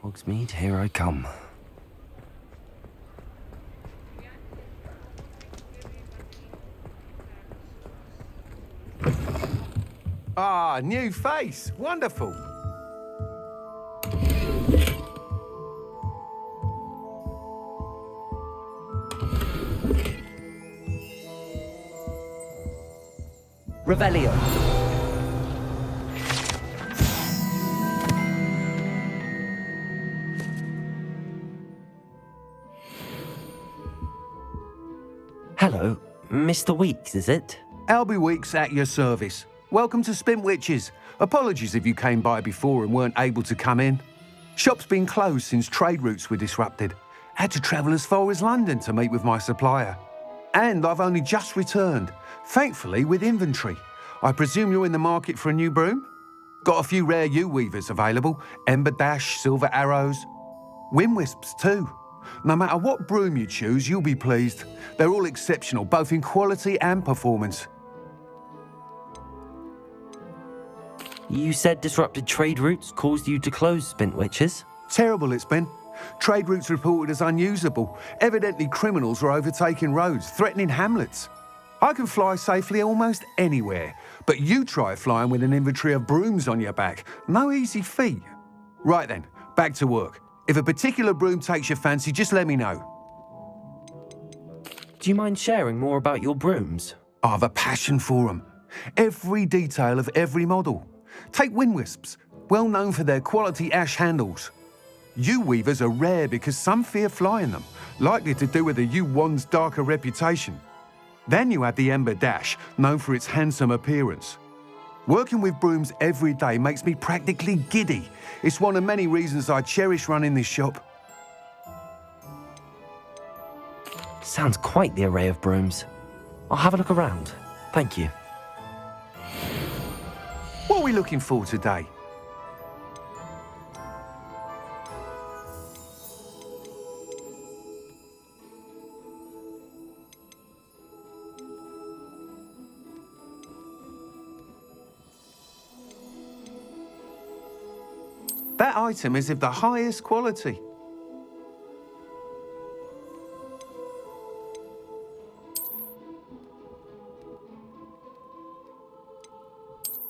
Hogsmeade, here I come. Ah, new face. Wonderful. Revelio. Hello, Mr. Weeks, is it? Albie Weeks at your service. Welcome to Spint Witches. Apologies if you came by before and weren't able to come in. Shop's been closed since trade routes were disrupted. Had to travel as far as London to meet with my supplier. And I've only just returned, thankfully with inventory. I presume you're in the market for a new broom? Got a few rare yew-weavers available, ember dash, silver arrows. Wind wisps too. No matter what broom you choose, you'll be pleased. They're all exceptional, both in quality and performance. You said disrupted trade routes caused you to close Spint Witches? Terrible it's been. Trade routes reported as unusable. Evidently criminals were overtaking roads, threatening hamlets. I can fly safely almost anywhere, but you try flying with an inventory of brooms on your back. No easy feat. Right then, back to work. If a particular broom takes your fancy, just let me know. Do you mind sharing more about your brooms? I've a passion for them. Every detail of every model. Take wind wisps, well known for their quality ash handles. Yew weavers are rare because some fear flying them, likely to do with the yew wand's darker reputation. Then you have the ember dash, known for its handsome appearance. Working with brooms every day makes me practically giddy. It's one of many reasons I cherish running this shop. Sounds quite the array of brooms. I'll have a look around. Thank you. What are we looking for today? That item is of the highest quality.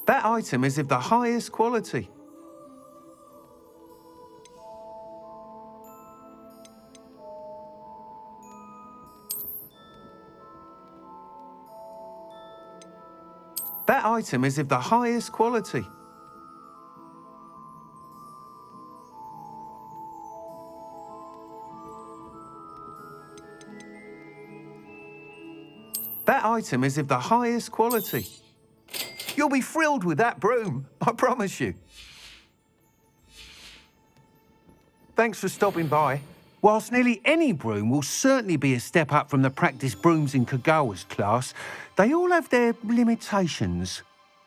That item is of the highest quality. That item is of the highest quality. That item is of the highest quality. You'll be thrilled with that broom, I promise you. Thanks for stopping by. Whilst nearly any broom will certainly be a step up from the practice brooms in Kagawa's class, they all have their limitations.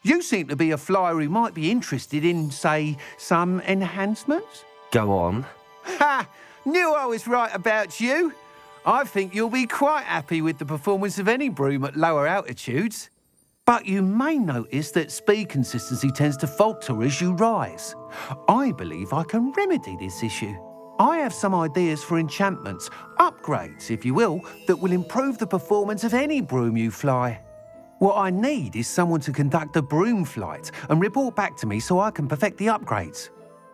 You seem to be a flyer who might be interested in, say, some enhancements? Go on. Ha! Knew I was right about you. I think you'll be quite happy with the performance of any broom at lower altitudes. But you may notice that speed consistency tends to falter as you rise. I believe I can remedy this issue. I have some ideas for enchantments, upgrades, if you will, that will improve the performance of any broom you fly. What I need is someone to conduct a broom flight and report back to me so I can perfect the upgrades.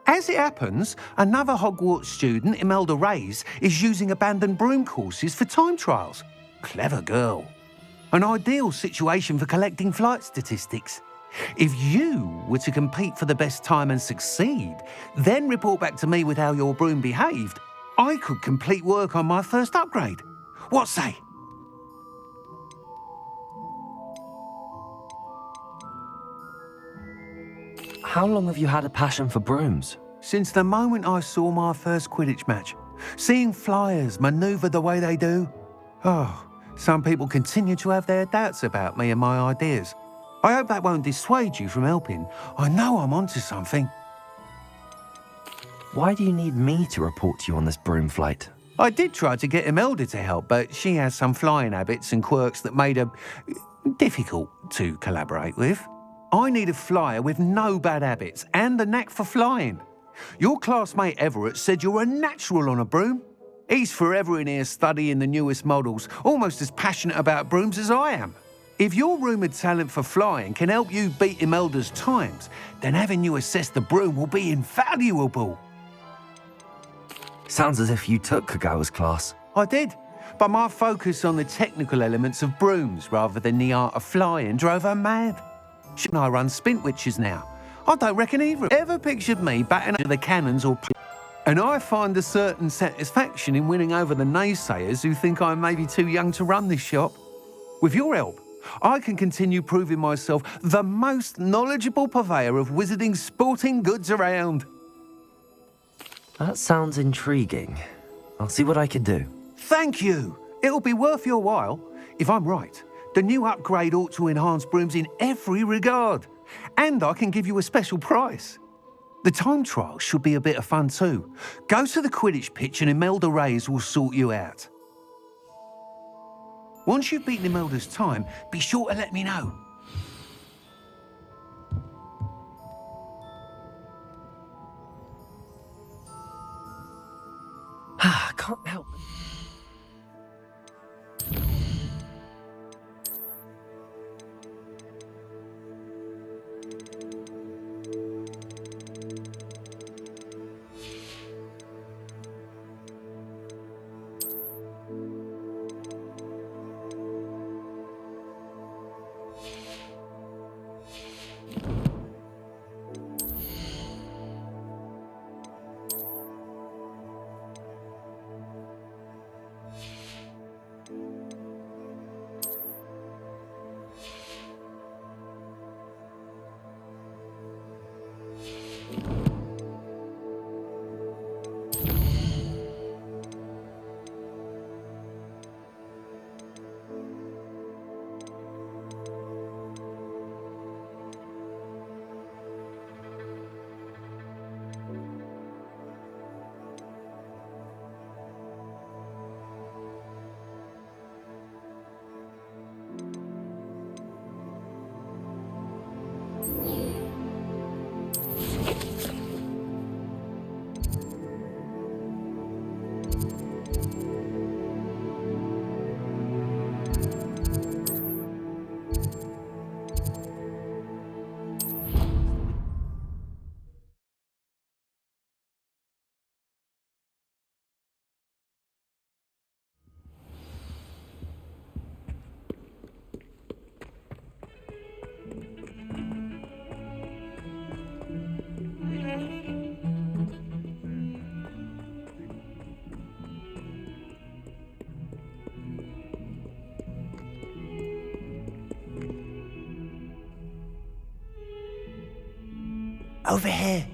As it happens, another Hogwarts student, Imelda Reyes, is using abandoned broom courses for time trials. Clever girl. An ideal situation for collecting flight statistics. If you were to compete for the best time and succeed, then report back to me with how your broom behaved, I could complete work on my first upgrade. What say? How long have you had a passion for brooms? Since the moment I saw my first Quidditch match. Seeing flyers manoeuvre the way they do. Oh, some people continue to have their doubts about me and my ideas. I hope that won't dissuade you from helping. I know I'm onto something. Why do you need me to report to you on this broom flight? I did try to get Imelda to help, but she has some flying habits and quirks that made her difficult to collaborate with. I need a flyer with no bad habits and the knack for flying. Your classmate Everett said you're a natural on a broom. He's forever in here studying the newest models, almost as passionate about brooms as I am. If your rumoured talent for flying can help you beat Imelda's times, then having you assess the broom will be invaluable. Sounds as if you took Kagawa's class. I did, but my focus on the technical elements of brooms rather than the art of flying drove her mad. She and I run spint witches now. I don't reckon either ever pictured me batting under the cannons or... And I find a certain satisfaction in winning over the naysayers who think I'm maybe too young to run this shop. With your help, I can continue proving myself the most knowledgeable purveyor of wizarding sporting goods around. That sounds intriguing. I'll see what I can do. Thank you. It'll be worth your while. If I'm right, the new upgrade ought to enhance brooms in every regard. And I can give you a special price. The time trial should be a bit of fun too. Go to the Quidditch pitch and Imelda Reyes will sort you out. Once you've beaten Imelda's time, be sure to let me know. I can't help it. Over here.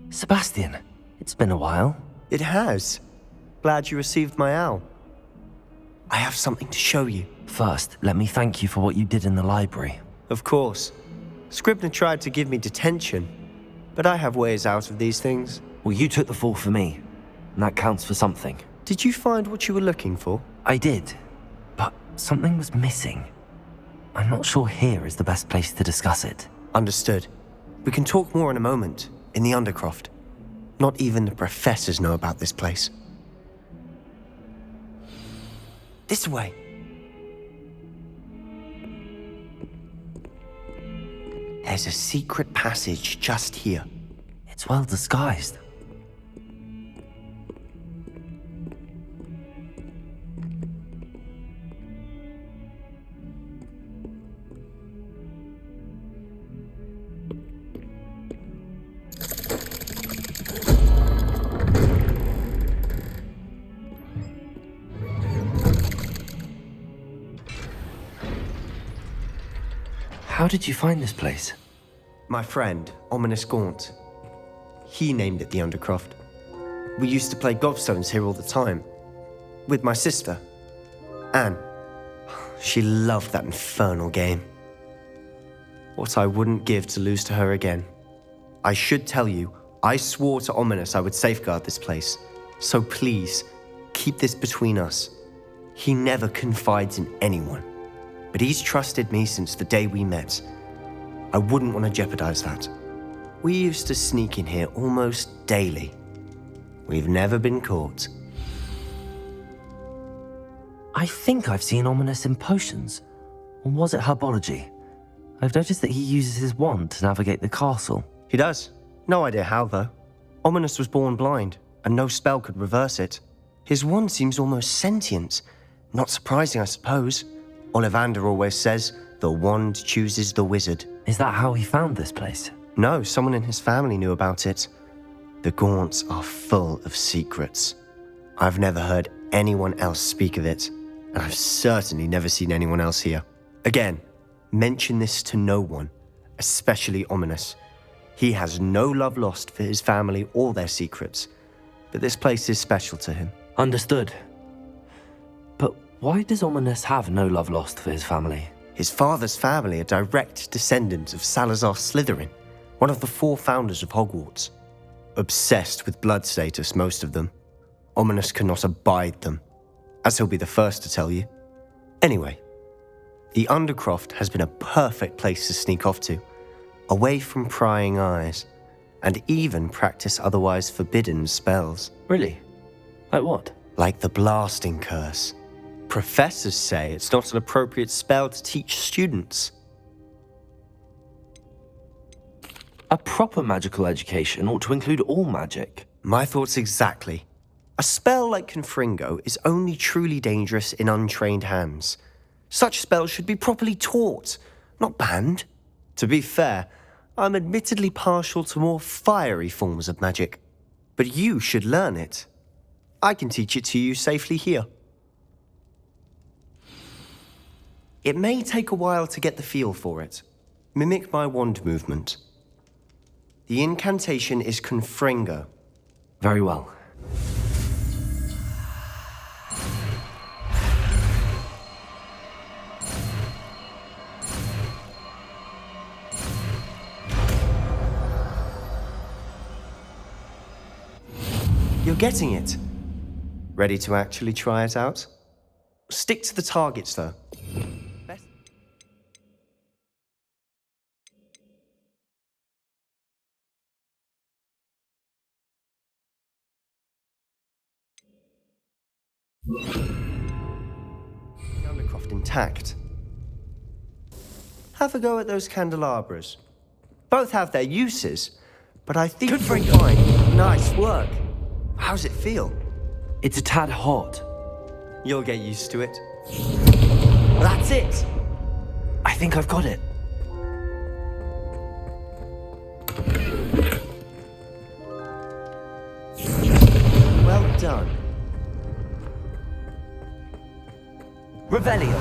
Sebastian, it's been a while. It has. Glad you received my owl. I have something to show you. First, let me thank you for what you did in the library. Of course. Scribner tried to give me detention, but I have ways out of these things. Well, you took the fall for me, and that counts for something. Did you find what you were looking for? I did, but something was missing. I'm not sure here is the best place to discuss it. Understood. We can talk more in a moment, in the Undercroft. Not even the professors know about this place. This way. There's a secret passage just here. It's well disguised. How did you find this place? My friend, Ominous Gaunt. He named it the Undercroft. We used to play gobstones here all the time. With my sister, Anne. She loved that infernal game. What I wouldn't give to lose to her again. I should tell you, I swore to Ominous I would safeguard this place. So please, keep this between us. He never confides in anyone. But he's trusted me since the day we met. I wouldn't want to jeopardize that. We used to sneak in here almost daily. We've never been caught. I think I've seen Ominous in potions. Or was it herbology? I've noticed that he uses his wand to navigate the castle. He does. No idea how, though. Ominous was born blind, and no spell could reverse it. His wand seems almost sentient. Not surprising, I suppose. Ollivander always says, the wand chooses the wizard. Is that how he found this place? No, someone in his family knew about it. The Gaunts are full of secrets. I've never heard anyone else speak of it, and I've certainly never seen anyone else here. Again, mention this to no one, especially Ominous. He has no love lost for his family or their secrets, but this place is special to him. Understood. But why does Ominous have no love lost for his family? His father's family are direct descendants of Salazar Slytherin, one of the 4 founders of Hogwarts. Obsessed with blood status, most of them. Ominous cannot abide them, as he'll be the first to tell you. Anyway, the Undercroft has been a perfect place to sneak off to, away from prying eyes, and even practice otherwise forbidden spells. Really? Like what? Like the blasting curse. Professors say it's not an appropriate spell to teach students. A proper magical education ought to include all magic. My thoughts exactly. A spell like Confringo is only truly dangerous in untrained hands. Such spells should be properly taught, not banned. To be fair, I'm admittedly partial to more fiery forms of magic, but you should learn it. I can teach it to you safely here. It may take a while to get the feel for it. Mimic my wand movement. The incantation is Confringo. Very well. You're getting it. Ready to actually try it out? Stick to the targets, though. Undercroft intact. Have a go at those candelabras. Both have their uses, but I think you'll find... Nice work. How's it feel? It's a tad hot. You'll get used to it. That's it! I think I've got it. Well done. Revelio.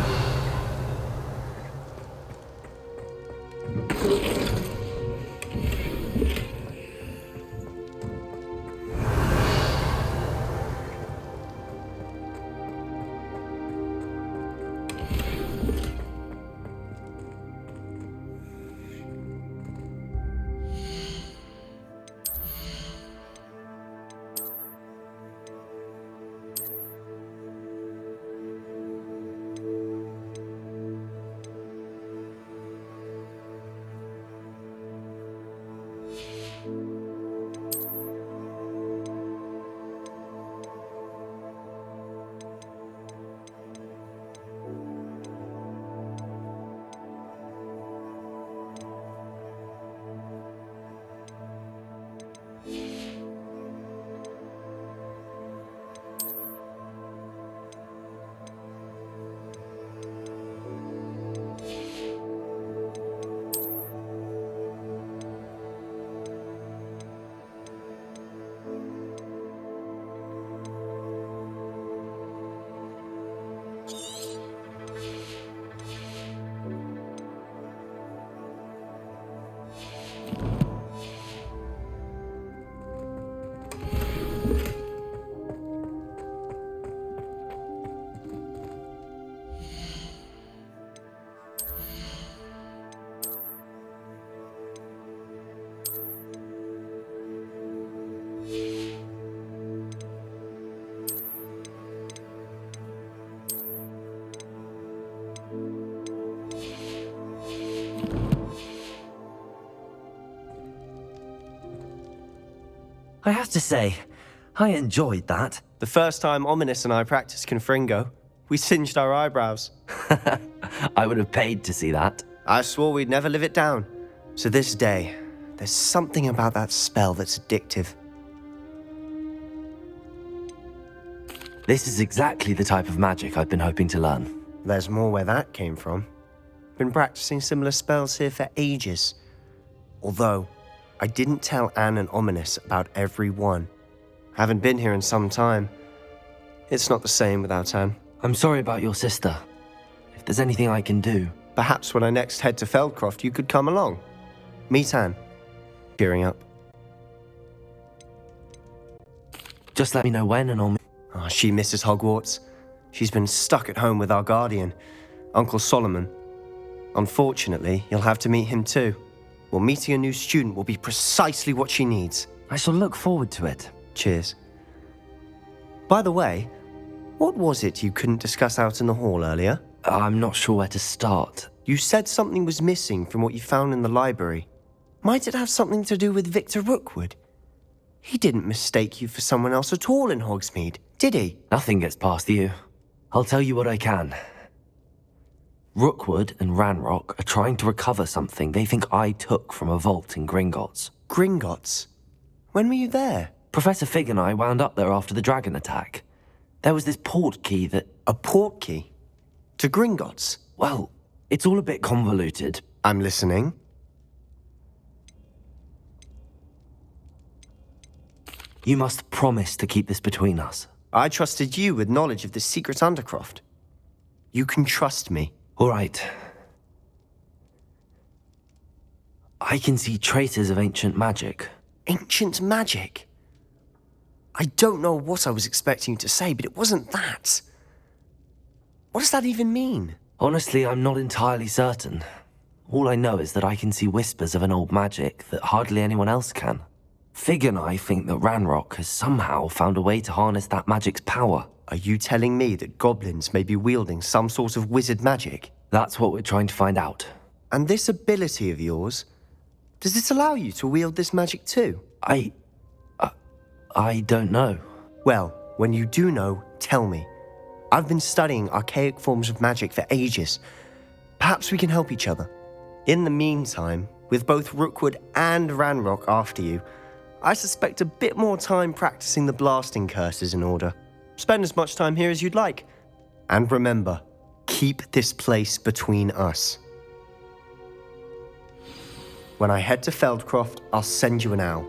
I have to say, I enjoyed that. The first time Ominous and I practiced Confringo, we singed our eyebrows. I would have paid to see that. I swore we'd never live it down. So this day, there's something about that spell that's addictive. This is exactly the type of magic I've been hoping to learn. There's more where that came from. Been practicing similar spells here for ages. Although, I didn't tell Anne and Ominous about every one. Haven't been here in some time. It's not the same without Anne. I'm sorry about your sister. If there's anything I can do... Perhaps when I next head to Feldcroft, you could come along. Meet Anne. Cheering up. Just let me know when and I'll... Oh, she misses Hogwarts. She's been stuck at home with our guardian, Uncle Solomon. Unfortunately, you'll have to meet him too. Well, meeting a new student will be precisely what she needs. I shall look forward to it. Cheers. By the way, what was it you couldn't discuss out in the hall earlier? I'm not sure where to start. You said something was missing from what you found in the library. Might it have something to do with Victor Rookwood? He didn't mistake you for someone else at all in Hogsmeade, did he? Nothing gets past you. I'll tell you what I can. Rookwood and Ranrock are trying to recover something they think I took from a vault in Gringotts. Gringotts? When were you there? Professor Fig and I wound up there after the dragon attack. There was this port key that... A port key? To Gringotts? Well, it's all a bit convoluted. I'm listening. You must promise to keep this between us. I trusted you with knowledge of the secret Undercroft. You can trust me. All right. I can see traces of ancient magic. Ancient magic? I don't know what I was expecting you to say, but it wasn't that. What does that even mean? Honestly, I'm not entirely certain. All I know is that I can see whispers of an old magic that hardly anyone else can. Fig and I think that Ranrock has somehow found a way to harness that magic's power. Are you telling me that goblins may be wielding some sort of wizard magic? That's what we're trying to find out. And this ability of yours, does it allow you to wield this magic too? I don't know. Well, when you do know, tell me. I've been studying archaic forms of magic for ages. Perhaps we can help each other. In the meantime, with both Rookwood and Ranrock after you, I suspect a bit more time practicing the blasting curse is in order. Spend as much time here as you'd like. And remember, keep this place between us. When I head to Feldcroft, I'll send you an owl.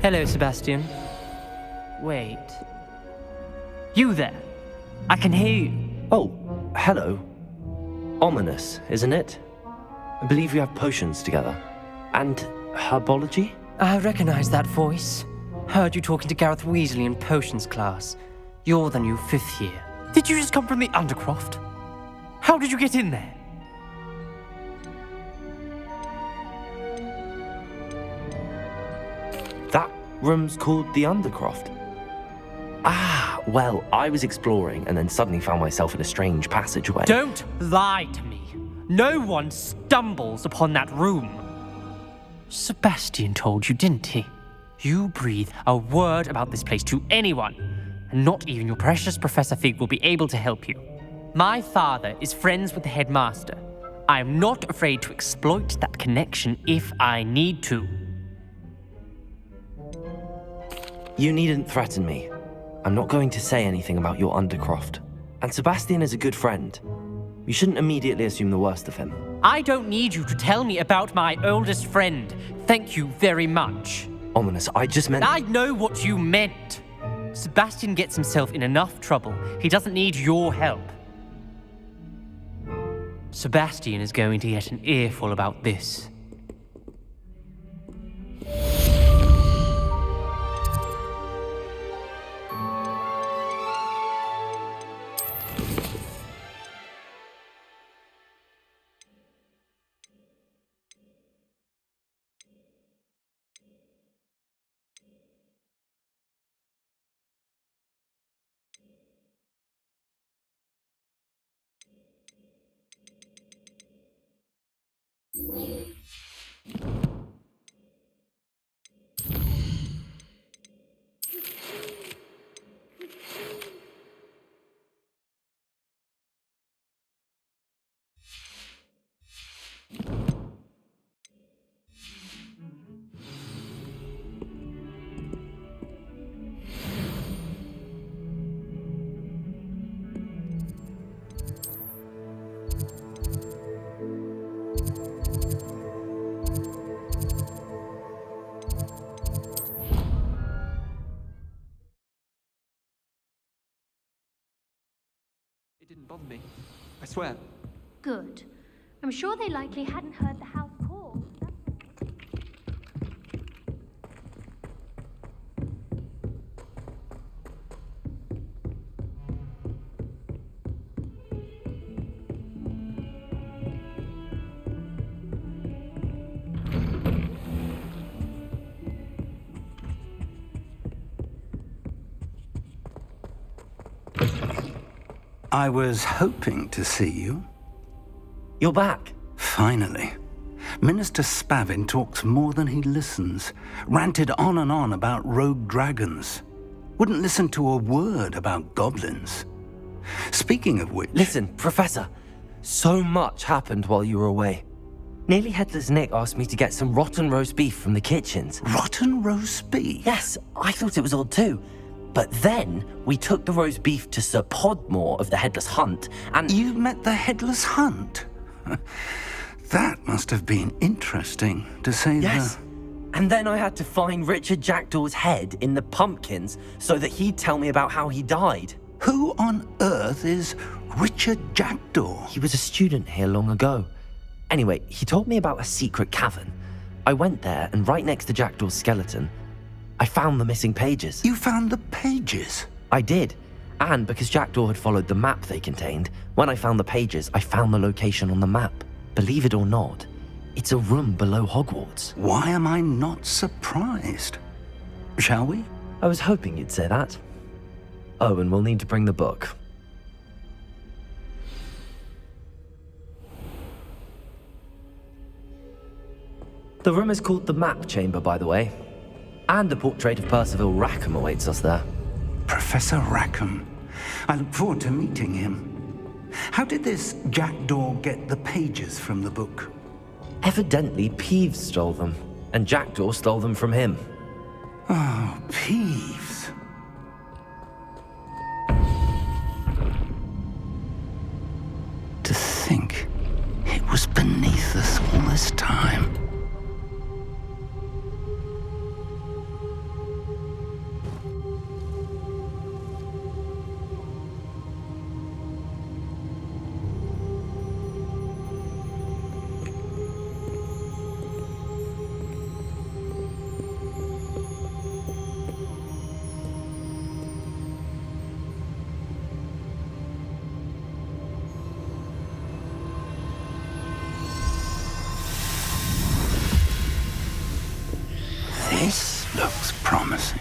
Hello, Sebastian. Wait. You there? I can hear you. Oh, hello. Ominous, isn't it? I believe we have potions together. And herbology? I recognize that voice. Heard you talking to Gareth Weasley in potions class. You're the new 5th year. Did you just come from the Undercroft? How did you get in there? That room's called the Undercroft. Ah, well, I was exploring and then suddenly found myself in a strange passageway. Don't lie to me. No one stumbles upon that room. Sebastian told you, didn't he? You breathe a word about this place to anyone, and not even your precious Professor Fig will be able to help you. My father is friends with the headmaster. I am not afraid to exploit that connection if I need to. You needn't threaten me. I'm not going to say anything about your Undercroft. And Sebastian is a good friend. You shouldn't immediately assume the worst of him. I don't need you to tell me about my oldest friend. Thank you very much. Ominous, I just meant... I know what you meant. Sebastian gets himself in enough trouble. He doesn't need your help. Sebastian is going to get an earful about this. didn't bother me. I swear. Good. I'm sure they likely hadn't heard the house call. I was hoping to see you. You're back. Finally. Minister Spavin talks more than he listens. Ranted on and on about rogue dragons. Wouldn't listen to a word about goblins. Speaking of which... Listen, Professor. So much happened while you were away. Nearly Headless Nick asked me to get some rotten roast beef from the kitchens. Rotten roast beef? Yes, I thought it was odd too. But then we took the roast beef to Sir Podmore of the Headless Hunt, and... You met the Headless Hunt? That must have been interesting, to say Yes. the... And then I had to find Richard Jackdaw's head in the pumpkins so that he'd tell me about how he died. Who on earth is Richard Jackdaw? He was a student here long ago. Anyway, he told me about a secret cavern. I went there, and right next to Jackdaw's skeleton, I found the missing pages. You found the pages? I did. And because Jackdaw had followed the map they contained, when I found the pages, I found the location on the map. Believe it or not, it's a room below Hogwarts. Why am I not surprised? Shall we? I was hoping you'd say that. Oh, and we'll need to bring the book. The room is called the Map Chamber, by the way. And a portrait of Percival Rackham awaits us there. Professor Rackham. I look forward to meeting him. How did this Jackdaw get the pages from the book? Evidently, Peeves stole them, and Jackdaw stole them from him. Oh, Peeves. To think it was beneath us all this time. This looks promising.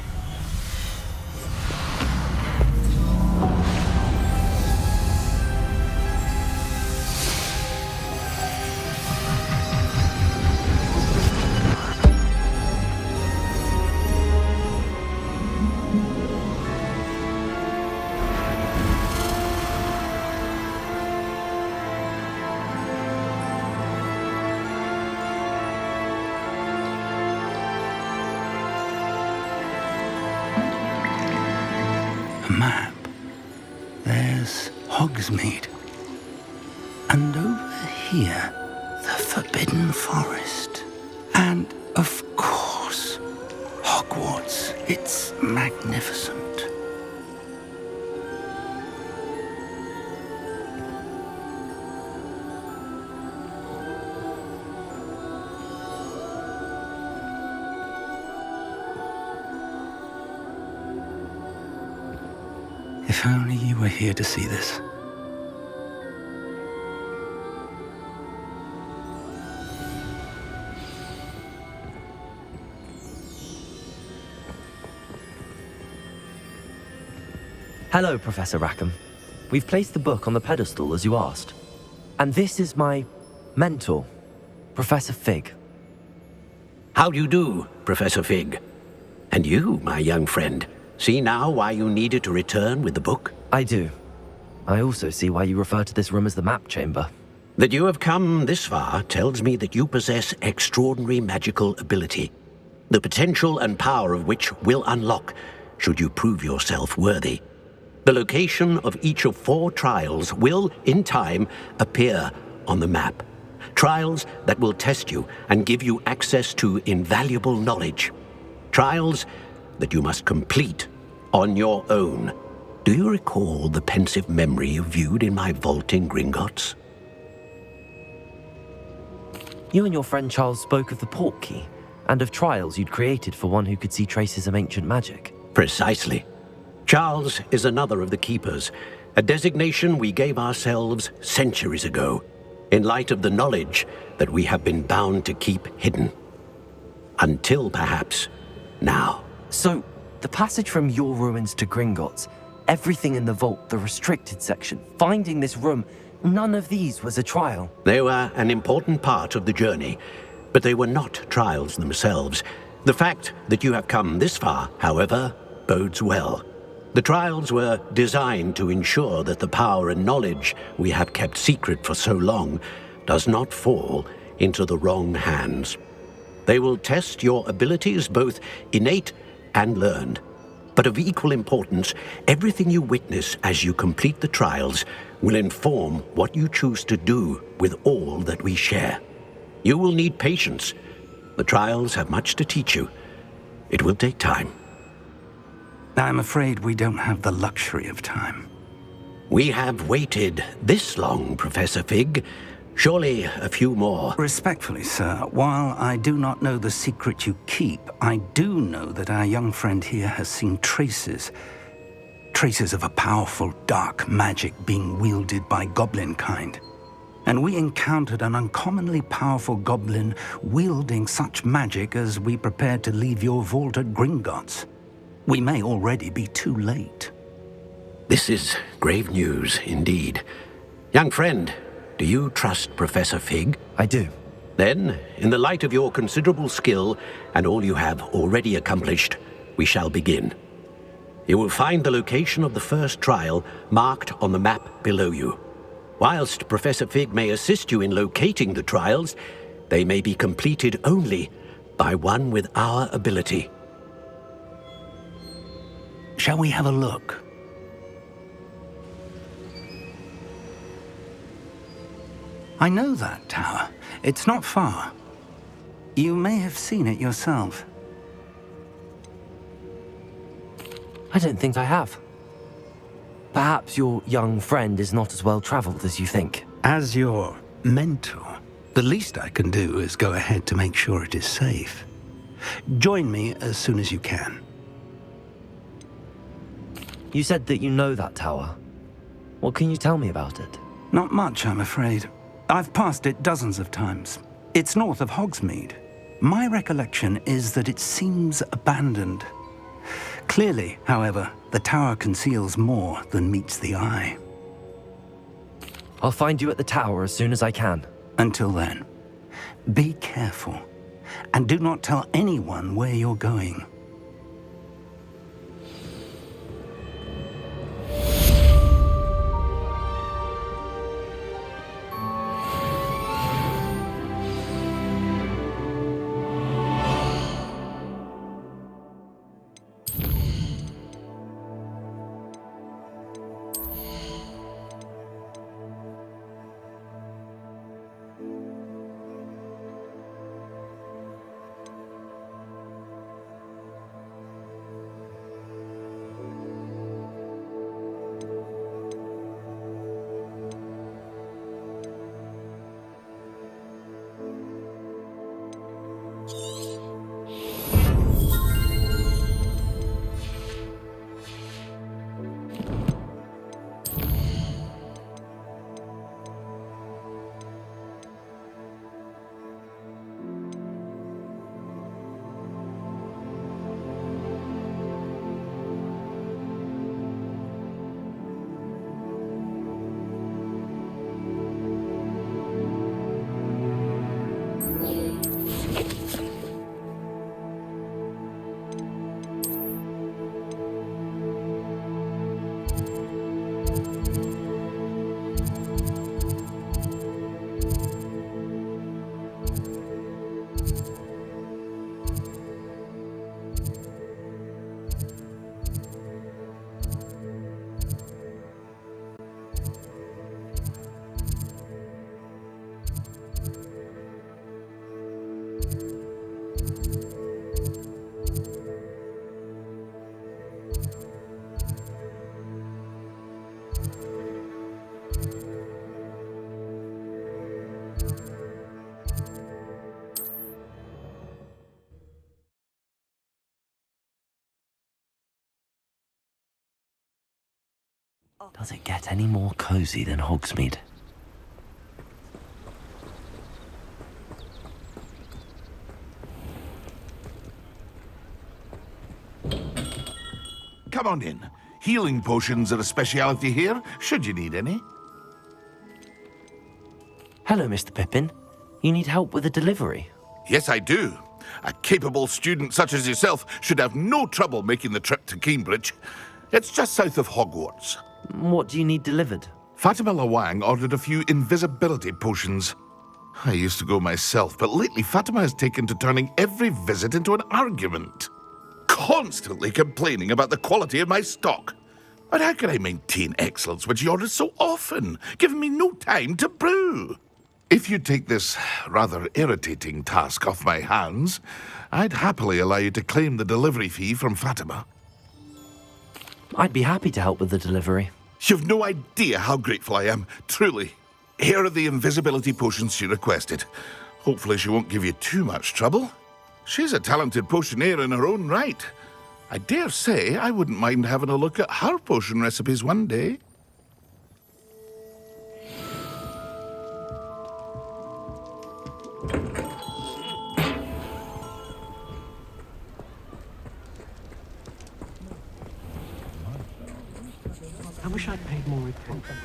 Map. There's Hogsmeade. And over here, the Forbidden Forest. And, of course, Hogwarts. It's magnificent. If only you were here to see this. Hello, Professor Rackham. We've placed the book on the pedestal as you asked. And this is my mentor, Professor Fig. How do you do, Professor Fig? And you, my young friend, see now why you needed to return with the book? I do. I also see why you refer to this room as the Map Chamber. That you have come this far tells me that you possess extraordinary magical ability, the potential and power of which will unlock should you prove yourself worthy. The location of each of 4 trials will, in time, appear on the map. Trials that will test you and give you access to invaluable knowledge. Trials that you must complete on your own. Do you recall the pensive memory you viewed in my vault in Gringotts? You and your friend Charles spoke of the portkey and of trials you'd created for one who could see traces of ancient magic. Precisely. Charles is another of the keepers, a designation we gave ourselves centuries ago, in light of the knowledge that we have been bound to keep hidden. Until perhaps now. So, the passage from your ruins to Gringotts, everything in the vault, the restricted section, finding this room, none of these was a trial. They were an important part of the journey, but they were not trials themselves. The fact that you have come this far, however, bodes well. The trials were designed to ensure that the power and knowledge we have kept secret for so long does not fall into the wrong hands. They will test your abilities, both innate and learned. But of equal importance, everything you witness as you complete the trials will inform what you choose to do with all that we share. You will need patience. The trials have much to teach you. It will take time. I'm afraid we don't have the luxury of time. We have waited this long, Professor Fig. Surely a few more. Respectfully, sir, while I do not know the secret you keep, I do know that our young friend here has seen traces of a powerful dark magic being wielded by goblin kind. And we encountered an uncommonly powerful goblin wielding such magic as we prepared to leave your vault at Gringotts. We may already be too late. This is grave news indeed. Young friend, do you trust Professor Fig? I do. Then, in the light of your considerable skill and all you have already accomplished, we shall begin. You will find the location of the first trial marked on the map below you. Whilst Professor Fig may assist you in locating the trials, they may be completed only by one with our ability. Shall we have a look? I know that tower. It's not far. You may have seen it yourself. I don't think I have. Perhaps your young friend is not as well traveled as you think. As your mentor, the least I can do is go ahead to make sure it is safe. Join me as soon as you can. You said that you know that tower. What can you tell me about it? Not much, I'm afraid. I've passed it dozens of times. It's north of Hogsmeade. My recollection is that it seems abandoned. Clearly, however, the tower conceals more than meets the eye. I'll find you at the tower as soon as I can. Until then, be careful, and do not tell anyone where you're going. Does it get any more cozy than Hogsmeade? Come on in. Healing potions are a speciality here, should you need any. Hello, Mr. Pippin. You need help with a delivery? Yes, I do. A capable student such as yourself should have no trouble making the trip to Cambridge. It's just south of Hogwarts. What do you need delivered? Fatima Lawang ordered a few invisibility potions. I used to go myself, but lately Fatima has taken to turning every visit into an argument. Constantly complaining about the quality of my stock. But how can I maintain excellence when she orders so often, giving me no time to brew? If you take this rather irritating task off my hands, I'd happily allow you to claim the delivery fee from Fatima. I'd be happy to help with the delivery. You've no idea how grateful I am, truly. Here are the invisibility potions she requested. Hopefully she won't give you too much trouble. She's a talented potioneer in her own right. I dare say I wouldn't mind having a look at her potion recipes one day. I wish I'd paid more attention.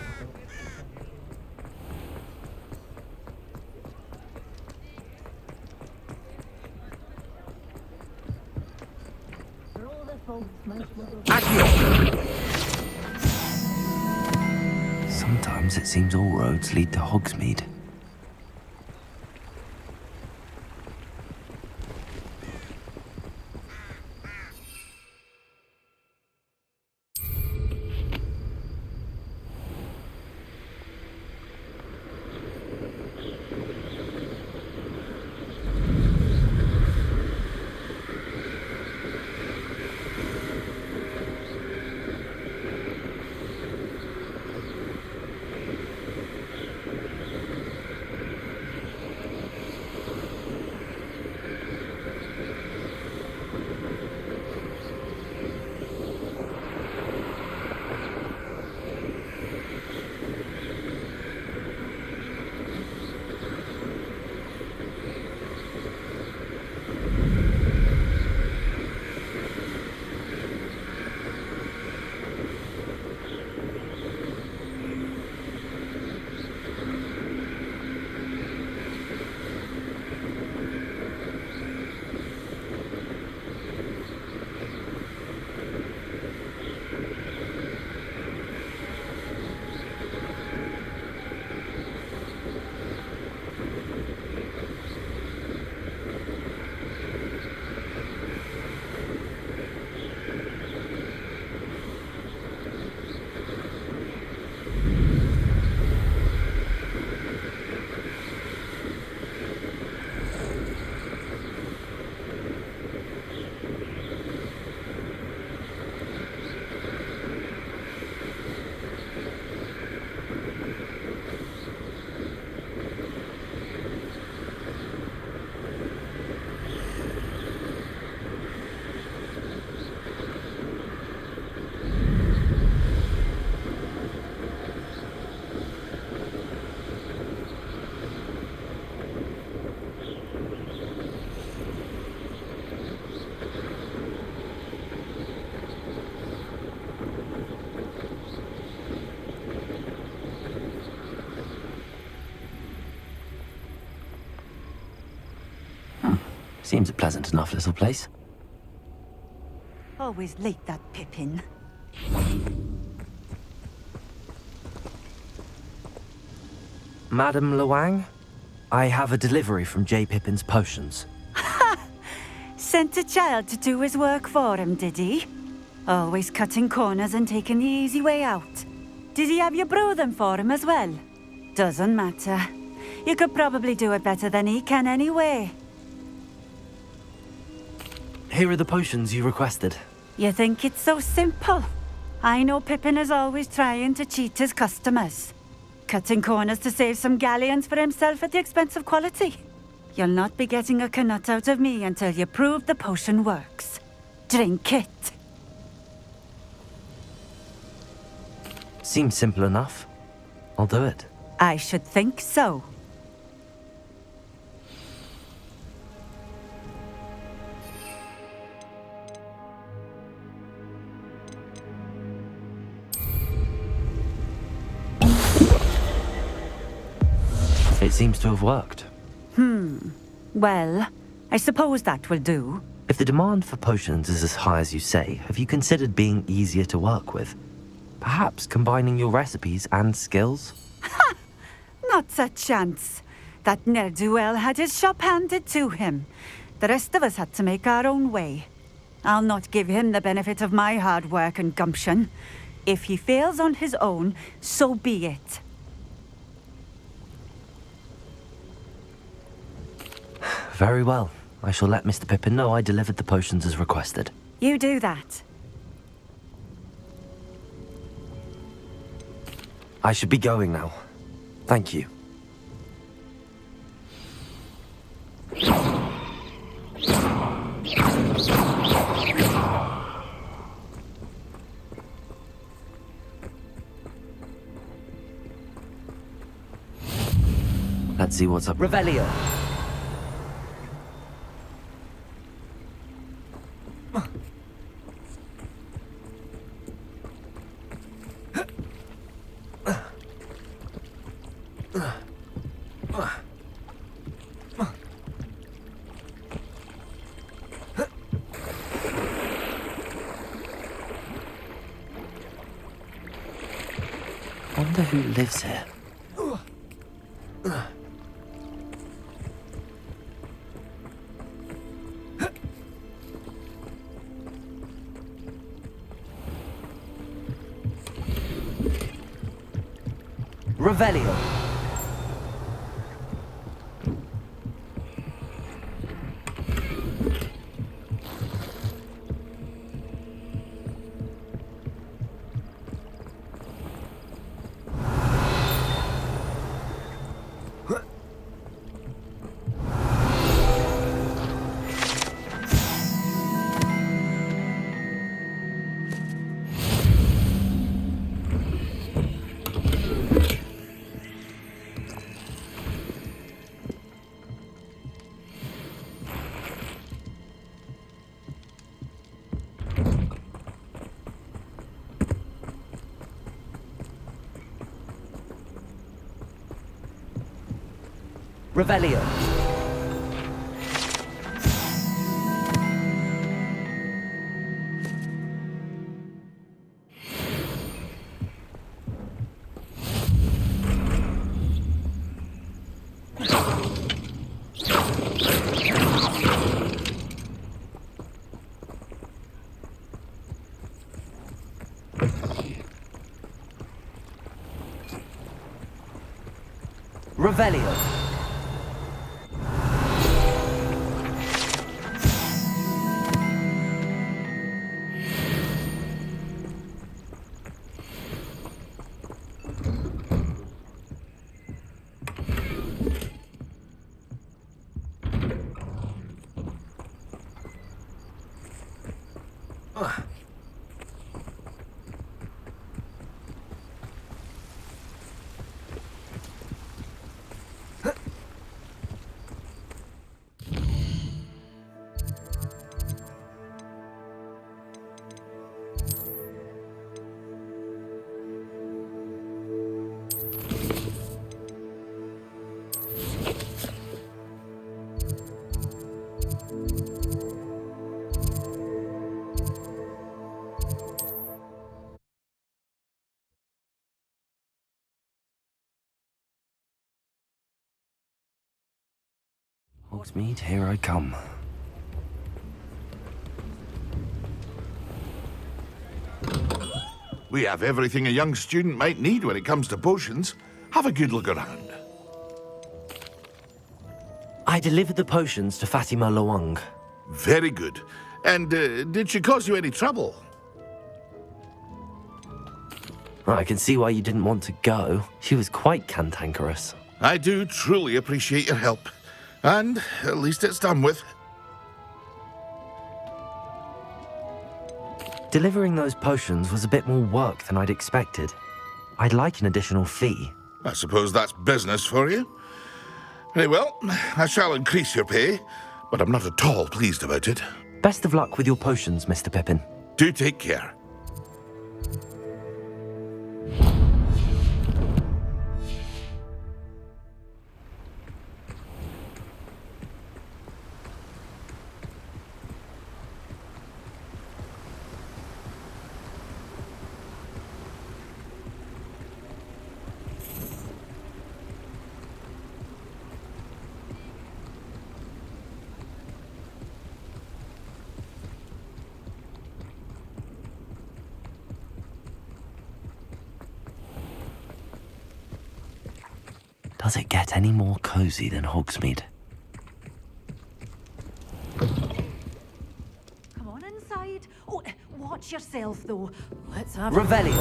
Sometimes it seems all roads lead to Hogsmeade. Seems a pleasant enough little place. Always late, that Pippin. Madam Lawang, I have a delivery from J. Pippin's Potions. Sent a child to do his work for him, did he? Always cutting corners and taking the easy way out. Did he have you brew them for him as well? Doesn't matter. You could probably do it better than he can anyway. Here are the potions you requested. You think it's so simple? I know Pippin is always trying to cheat his customers. Cutting corners to save some galleons for himself at the expense of quality. You'll not be getting a knut out of me until you prove the potion works. Drink it. Seems simple enough. I'll do it. I should think so. It seems to have worked. Well, I suppose that will do. If the demand for potions is as high as you say, have you considered being easier to work with? Perhaps combining your recipes and skills? Not a chance. That ne'er-do-well had his shop handed to him. The rest of us had to make our own way. I'll not give him the benefit of my hard work and gumption. If he fails on his own, so be it. Very well. I shall let Mr. Pippin know I delivered the potions as requested. You do that. I should be going now. Thank you. Let's see what's up. Revelio. Wonder who lives here. Revelio. Revelio. Revelio. Hogsmeade, here I come. We have everything a young student might need when it comes to potions. Have a good look around. I delivered the potions to Fatima Lawang. Very good. And did she cause you any trouble? I can see why you didn't want to go. She was quite cantankerous. I do truly appreciate your help. And at least it's done with. Delivering those potions was a bit more work than I'd expected. I'd like an additional fee. I suppose that's business for you. Very well, I shall increase your pay, but I'm not at all pleased about it. Best of luck with your potions, Mr. Pippin. Do take care. Does it get any more cozy than Hogsmeade? Come on inside. Oh, watch yourself, though. Let's have Revelio.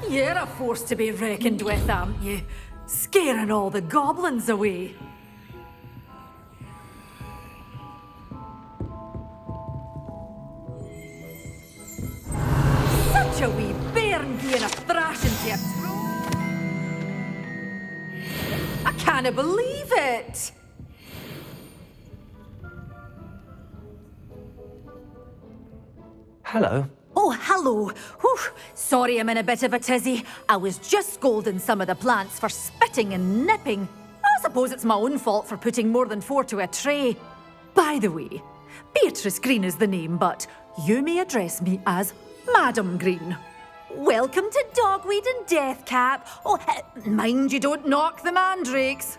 You're a force to be reckoned with, aren't you? Scaring all the goblins away. Such a wee bairn being a thrashing to your throat. I can't believe it! Hello. Oh, hello. Whew. Sorry I'm in a bit of a tizzy. I was just scolding some of the plants for spitting and nipping. I suppose it's my own fault for putting more than 4 to a tray. By the way, Beatrice Green is the name, but you may address me as Madam Green. Welcome to Dogweed and Deathcap. Oh, mind you don't knock the mandrakes.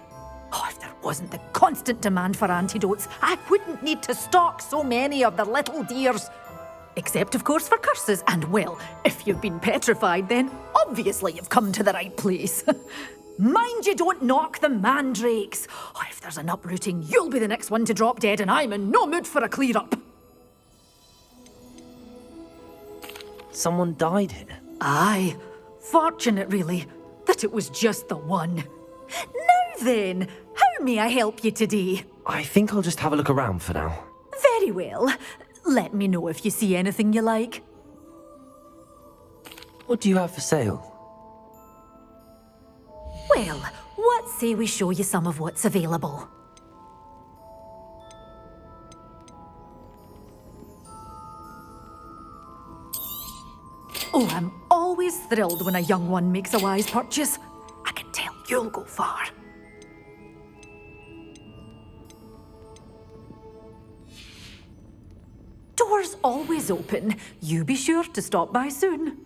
Oh, if there wasn't the constant demand for antidotes, I wouldn't need to stock so many of the little dears. Except, of course, for curses. And, well, if you've been petrified, then obviously you've come to the right place. Mind you don't knock the mandrakes. Oh, if there's an uprooting, you'll be the next one to drop dead, and I'm in no mood for a clear-up. Someone died here. Aye. Fortunate, really, that it was just the one. Now then, how may I help you today? I think I'll just have a look around for now. Very well. Let me know if you see anything you like. What do you have for sale? Well, what say we show you some of what's available? Oh, I'm always thrilled when a young one makes a wise purchase. I can tell you'll go far. Doors always open. You be sure to stop by soon.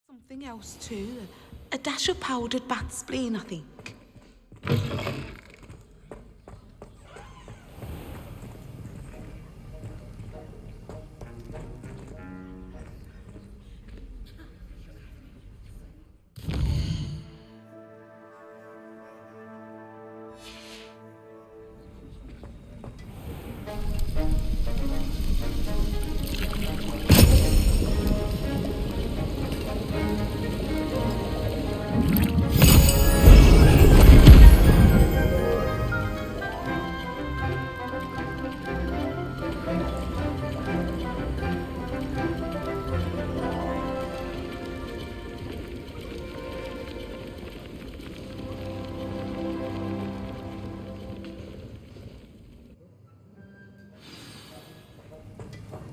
Something else too. A dash of powdered bat spleen, I think.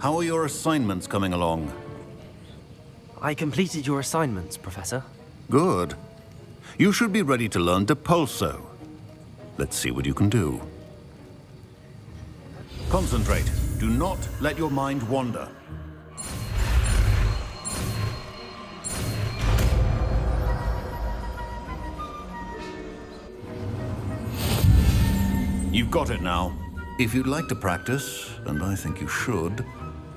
How are your assignments coming along? I completed your assignments, Professor. Good. You should be ready to learn Depulso. Let's see what you can do. Concentrate. Do not let your mind wander. You've got it now. If you'd like to practice, and I think you should,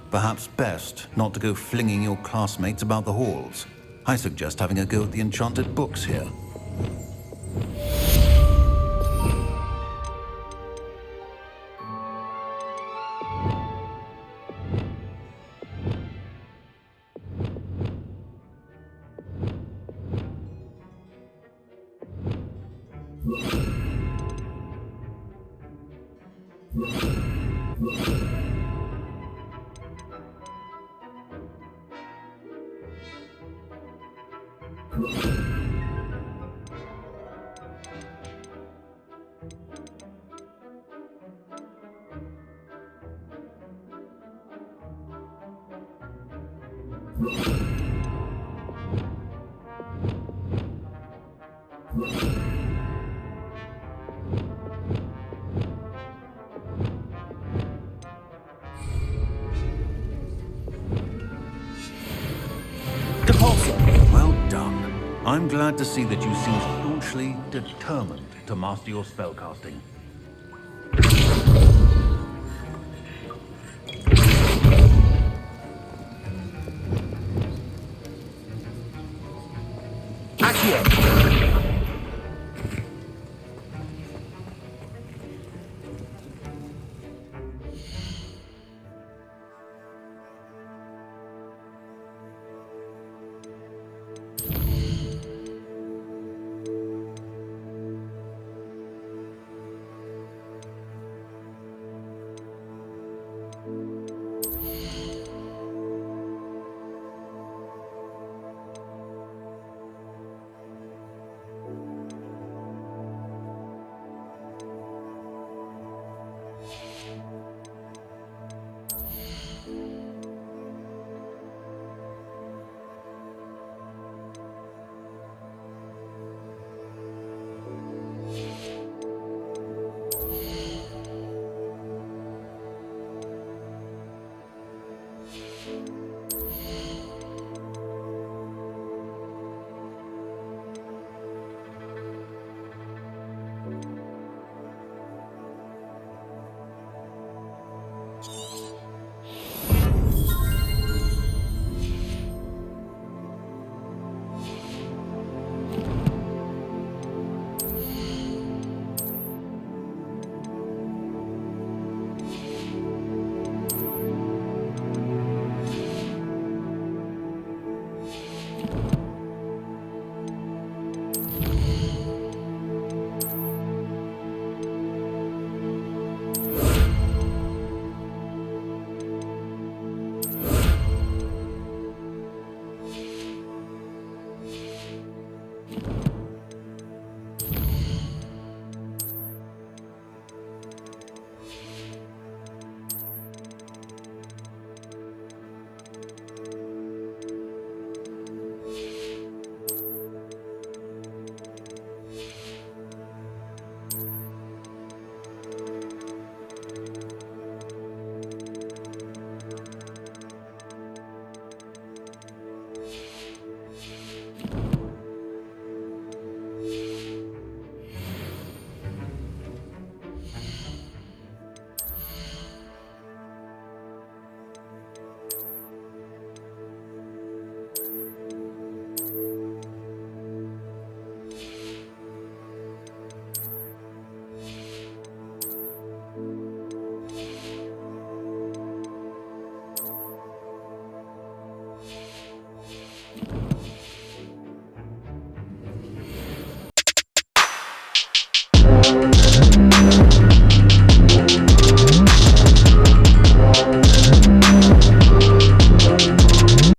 perhaps best not to go flinging your classmates about the halls. I suggest having a go at the enchanted books here. Well done. I'm glad to see that you seem staunchly determined to master your spellcasting.